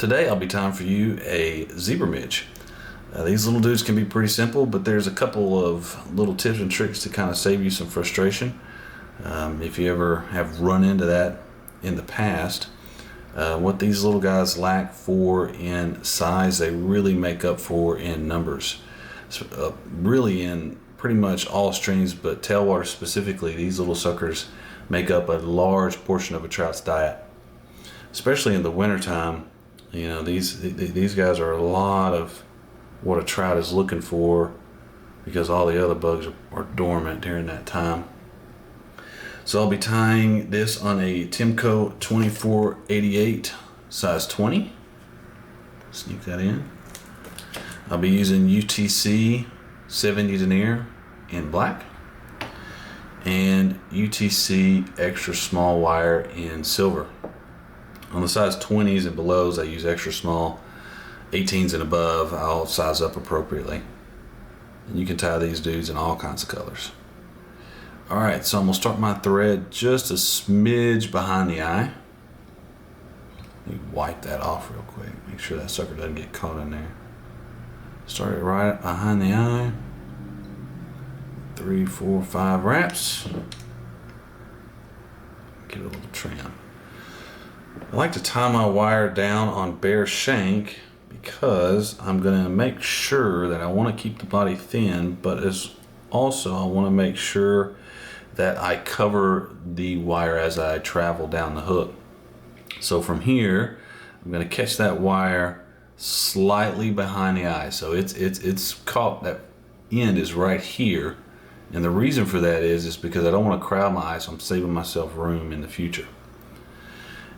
Today I'll be tying for you a Zebra Midge. These little dudes can be pretty simple, but there's a couple of little tips and tricks to kind of save you some frustration. If you ever have run into that in the past, what these little guys lack for in size, they really make up for in numbers. So, really in pretty much all streams, but tailwaters specifically, these little suckers make up a large portion of a trout's diet. Especially in the wintertime, you know, these guys are a lot of what a trout is looking for because all the other bugs are dormant during that time. So I'll be tying this on a Timco 2488 size 20. Sneak that in. I'll be using UTC 70 denier in black and UTC extra small wire in silver. On the size 20s and belows, I use extra small. 18s and above, I'll size up appropriately. And you can tie these dudes in all kinds of colors. Alright, so I'm going to start my thread just a smidge behind the eye. Let me wipe that off real quick. Make sure that sucker doesn't get caught in there. Start it right behind the eye. 3, 4, 5 wraps. Get a little trim. I like to tie my wire down on bare shank because I'm going to make sure that I want to keep the body thin, but as also I want to make sure that I cover the wire as I travel down the hook. So from here, I'm going to catch that wire slightly behind the eye. So it's caught, that end is right here. And the reason for that is because I don't want to crowd my eye, so I'm saving myself room in the future.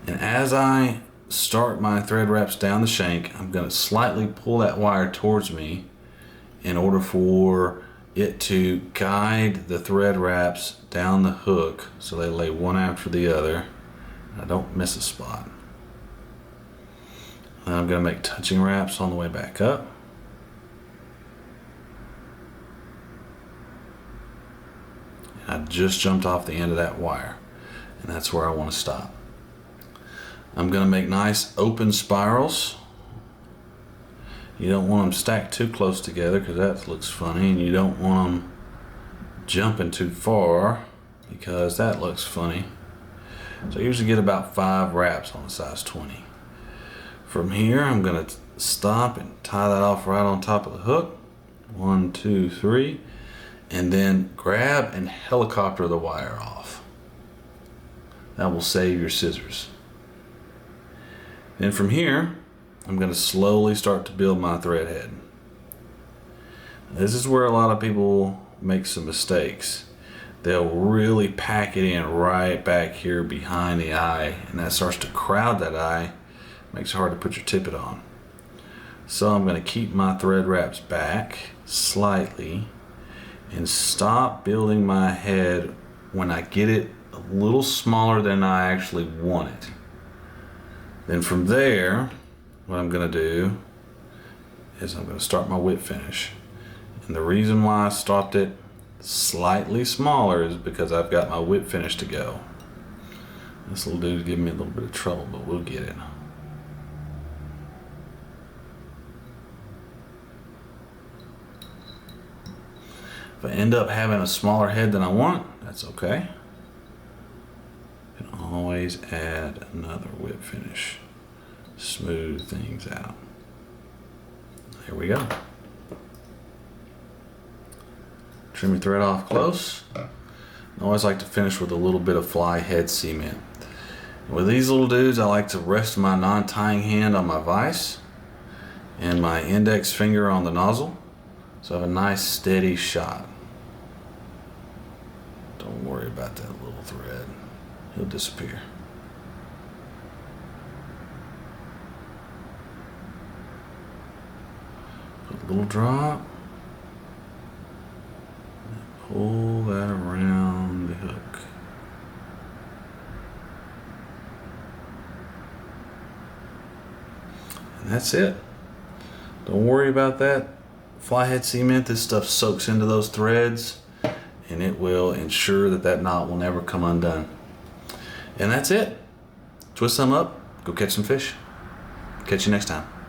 And as I start my thread wraps down the shank, I'm going to slightly pull that wire towards me in order for it to guide the thread wraps down the hook so they lay one after the other. I don't miss a spot. And I'm going to make touching wraps on the way back up. And I just jumped off the end of that wire, and that's where I want to stop. I'm going to make nice open spirals. You don't want them stacked too close together because that looks funny, and you don't want them jumping too far because that looks funny. So I usually get about 5 wraps on a size 20. From here, I'm going to stop and tie that off right on top of the hook. 1, 2, 3. And then grab and helicopter the wire off. That will save your scissors. Then from here, I'm going to slowly start to build my thread head. This is where a lot of people make some mistakes. They'll really pack it in right back here behind the eye, and that starts to crowd that eye. Makes it hard to put your tippet on. So I'm going to keep my thread wraps back slightly and stop building my head when I get it a little smaller than I actually want it. Then from there, what I'm going to do is I'm going to start my whip finish. And the reason why I stopped it slightly smaller is because I've got my whip finish to go. This little dude's giving me a little bit of trouble, but we'll get it. If I end up having a smaller head than I want, that's okay. You can always add another whip finish. Smooth things out. There we go. Trim your thread off close. I always like to finish with a little bit of fly head cement. With these little dudes, I like to rest my non-tying hand on my vise and my index finger on the nozzle, so I have a nice steady shot. Don't worry about that little thread. He'll disappear. Put a little drop. And pull that around the hook. And that's it. Don't worry about that fly head cement. This stuff soaks into those threads, and it will ensure that that knot will never come undone. And that's it. Twist them up, go catch some fish. Catch you next time.